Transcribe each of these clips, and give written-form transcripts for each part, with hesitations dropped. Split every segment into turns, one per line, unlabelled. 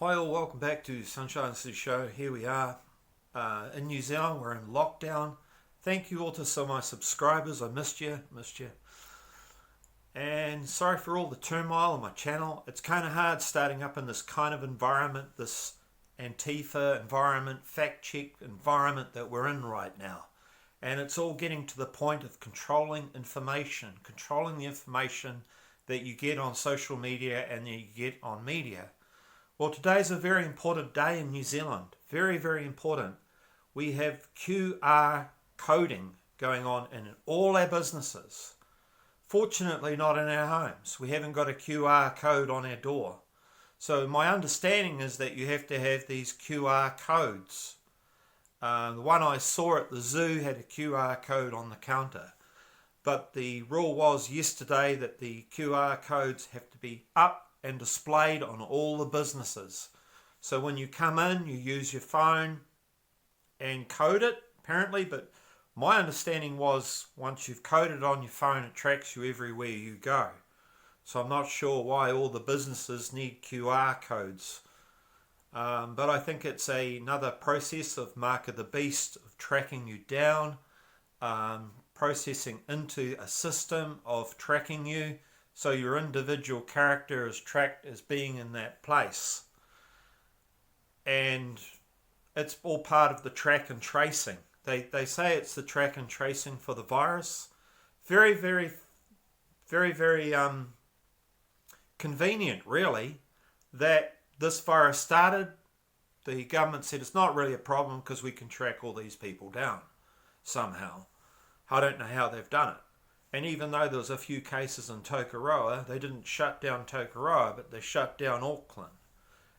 Hi all, welcome back to Sunshine City Show. Here we are in New Zealand. We're in lockdown. Thank you all to some of my subscribers. I missed you. And sorry for all the turmoil on my channel. It's kind of hard starting up in this kind of environment, this Antifa environment, fact check environment that we're in right now. And it's all getting to the point of controlling the information that you get on social media and that you get on media. Well, today's a very important day in New Zealand. Very, very important. We have QR coding going on in all our businesses. Fortunately, not in our homes. We haven't got a QR code on our door. So my understanding is that you have to have these QR codes. The one I saw at the zoo had a QR code on the counter. But the rule was yesterday that the QR codes have to be up and displayed on all the businesses. So when you come in, you use your phone and code it, apparently. But my understanding was once you've coded it on your phone, it tracks you everywhere you go. So I'm not sure why all the businesses need QR codes. But I think it's another process of Mark of the Beast, of tracking you down, processing into a system of tracking you, so your individual character is tracked as being in that place. And it's all part of the track and tracing. They say it's the track and tracing for the virus. Very, very, very, very convenient, really, that this virus started. The government said it's not really a problem because we can track all these people down somehow. I don't know how they've done it. And even though there was a few cases in Tokoroa, they didn't shut down Tokoroa, but they shut down Auckland.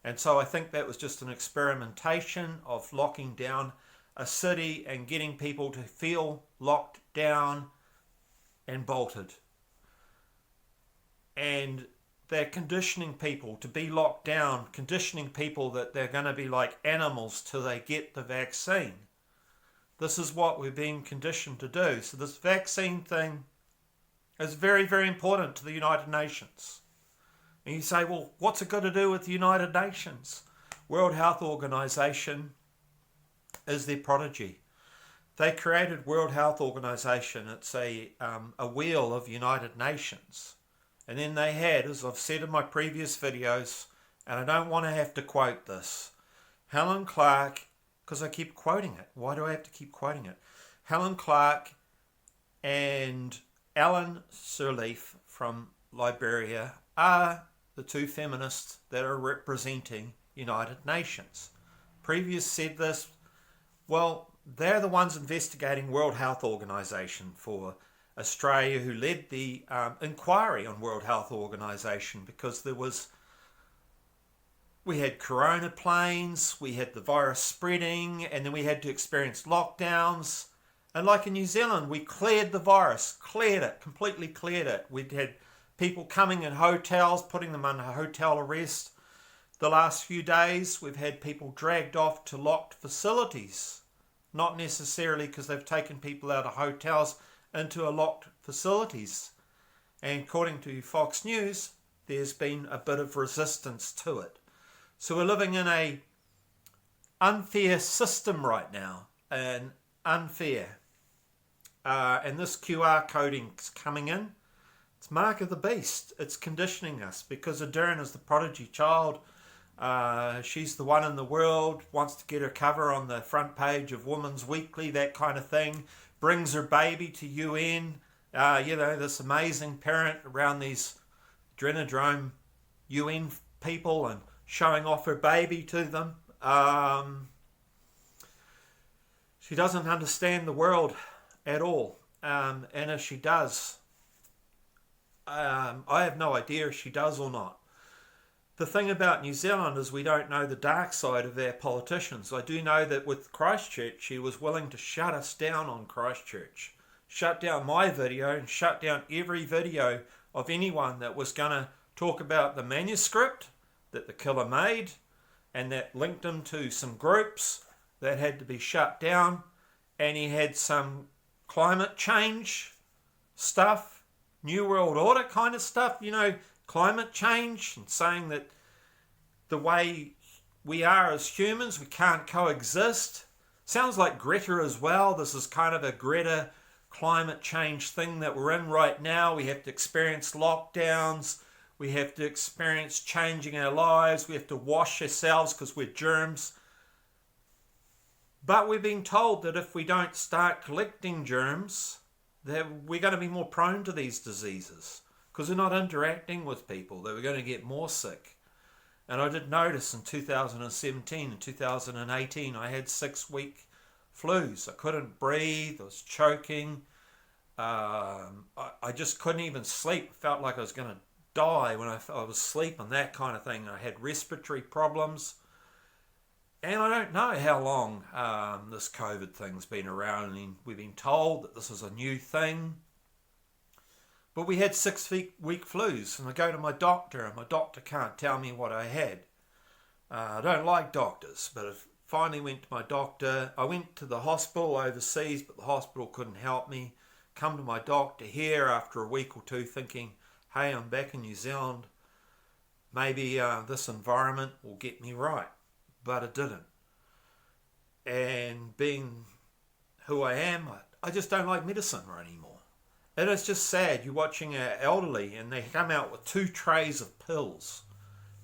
And so I think that was just an experimentation of locking down a city and getting people to feel locked down and bolted. And they're conditioning people to be locked down, conditioning people that they're going to be like animals till they get the vaccine. This is what we're being conditioned to do. So this vaccine thing is very, very important to the United Nations. And you say, well, what's it got to do with the United Nations? World Health Organization is their prodigy. They created World Health Organization. It's a wheel of United Nations. And then they had, as I've said in my previous videos, and I don't want to have to quote this, Helen Clark, because I keep quoting it. Why do I have to keep quoting it? Helen Clark and Ellen Sirleaf from Liberia are the two feminists that are representing United Nations. Previous said this, well, they're the ones investigating World Health Organization for Australia, who led the inquiry on World Health Organization, because we had corona planes, we had the virus spreading, and then we had to experience lockdowns. And like in New Zealand, we cleared the virus, completely cleared it. We'd had people coming in hotels, putting them under hotel arrest. The last few days, we've had people dragged off to locked facilities. Not necessarily because they've taken people out of hotels into a locked facilities. And according to Fox News, there's been a bit of resistance to it. So we're living in an unfair system right now, and unfair. And this QR coding is coming in. It's Mark of the Beast. It's conditioning us because Ardern is the prodigy child. She's the one in the world, wants to get her cover on the front page of Women's Weekly, that kind of thing. Brings her baby to UN. This amazing parent around these Drenadrome UN people and showing off her baby to them. She doesn't understand the world at all. And if she does, I have no idea if she does or not. The thing about New Zealand is we don't know the dark side of their politicians. I do know that with Christchurch, she was willing to shut us down on Christchurch. Shut down my video and shut down every video of anyone that was going to talk about the manuscript that the killer made, and that linked him to some groups that had to be shut down. And he had some climate change stuff, New World Order kind of stuff, climate change, and saying that the way we are as humans, we can't coexist. Sounds like Greta as well. This is kind of a Greta climate change thing that we're in right now. We have to experience lockdowns. We have to experience changing our lives. We have to wash ourselves because we're germs. But we're being told that if we don't start collecting germs, that we're going to be more prone to these diseases because we're not interacting with people, that we're going to get more sick. And I did notice in 2017 and 2018, I had 6-week flus. I couldn't breathe. I was choking. I just couldn't even sleep. I felt like I was going to die when I was sleeping, that kind of thing. I had respiratory problems. And I don't know how long this COVID thing's been around. I mean, we've been told that this is a new thing. But we had 6-week flus, and I go to my doctor, and my doctor can't tell me what I had. I don't like doctors, but I finally went to my doctor. I went to the hospital overseas, but the hospital couldn't help me. Come to my doctor here after a week or two thinking, hey, I'm back in New Zealand. Maybe this environment will get me right. But it didn't. And being who I am, I just don't like medicine anymore. And it's just sad. You're watching our elderly and they come out with 2 trays of pills.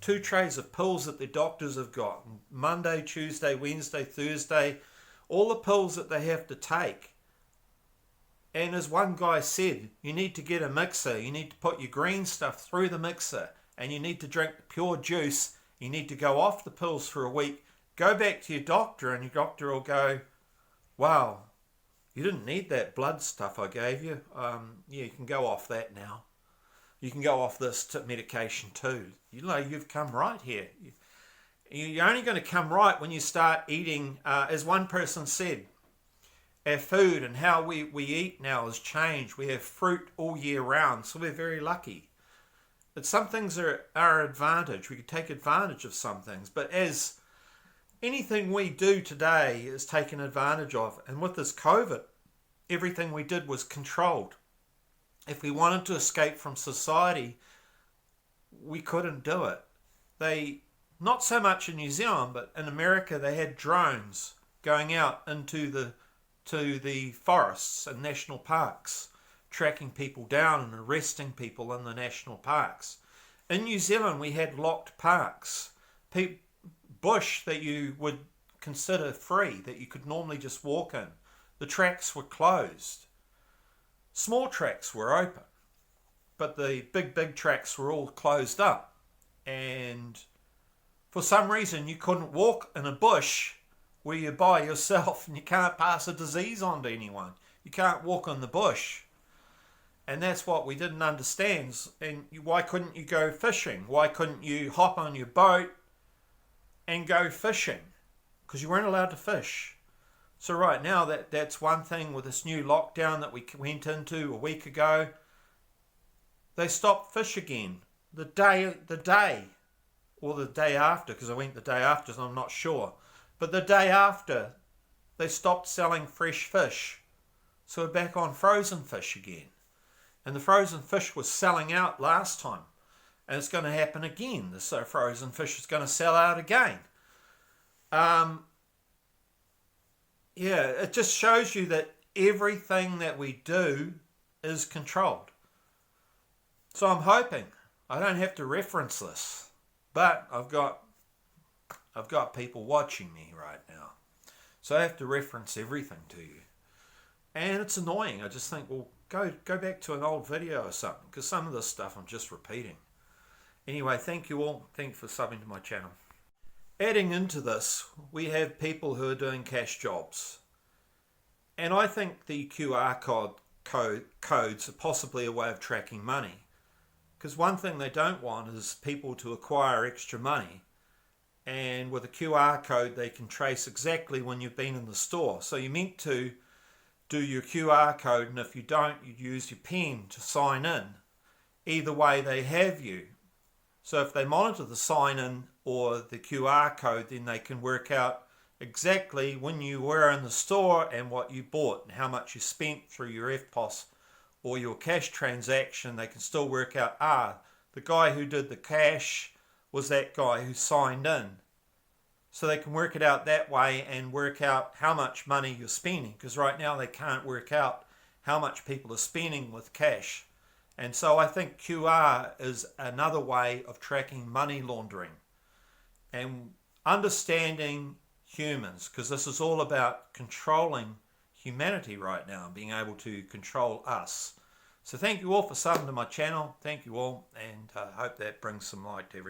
2 trays of pills that the doctors have got. Monday, Tuesday, Wednesday, Thursday. All the pills that they have to take. And as one guy said, you need to get a mixer. You need to put your green stuff through the mixer. And you need to drink the pure juice. You need to go off the pills for a week. Go back to your doctor and your doctor will go, wow, you didn't need that blood stuff I gave you. Yeah, you can go off that now. You can go off this medication too. You know, you've come right here. You're only going to come right when you start eating, as one person said, our food and how we eat now has changed. We have fruit all year round, so we're very lucky. But some things are our advantage. We can take advantage of some things. But as anything we do today is taken advantage of. And with this COVID, everything we did was controlled. If we wanted to escape from society, we couldn't do it. They, not so much in New Zealand, but in America, they had drones going out into the forests and national parks, tracking people down and arresting people in the national parks. In New Zealand, we had locked parks, bush that you would consider free, that you could normally just walk in. The tracks were closed. Small tracks were open, but the big tracks were all closed up. And for some reason, you couldn't walk in a bush where you're by yourself and you can't pass a disease on to anyone. You can't walk in the bush. And that's what we didn't understand. And why couldn't you go fishing? Why couldn't you hop on your boat and go fishing? Because you weren't allowed to fish. So right now, that's one thing with this new lockdown that we went into a week ago. They stopped fish again. The day or the day after, because I went the day after, so I'm not sure. But the day after, they stopped selling fresh fish. So we're back on frozen fish again. And the frozen fish was selling out last time. And it's going to happen again. The frozen fish is going to sell out again. Yeah, it just shows you that everything that we do is controlled. So I'm hoping I don't have to reference this, but I've got people watching me right now, so I have to reference everything to you, and it's annoying. I just think, well, go back to an old video or something, because some of this stuff I'm just repeating. Anyway, thank you all. Thanks for subbing to my channel. Adding into this, we have people who are doing cash jobs. And I think the QR codes are possibly a way of tracking money. Because one thing they don't want is people to acquire extra money. And with a QR code, they can trace exactly when you've been in the store. So you're meant to do your QR code, and if you don't, you use your pen to sign in. Either way, they have you. So if they monitor the sign-in or the QR code, then they can work out exactly when you were in the store and what you bought and how much you spent through your EFTPOS or your cash transaction. They can still work out, the guy who did the cash was that guy who signed in. so they can work it out that way and work out how much money you're spending, because right now they can't work out how much people are spending with cash. And so I think QR is another way of tracking money laundering and understanding humans, because this is all about controlling humanity right now, being able to control us. So thank you all for subbing to my channel. Thank you all, and I hope that brings some light to everything.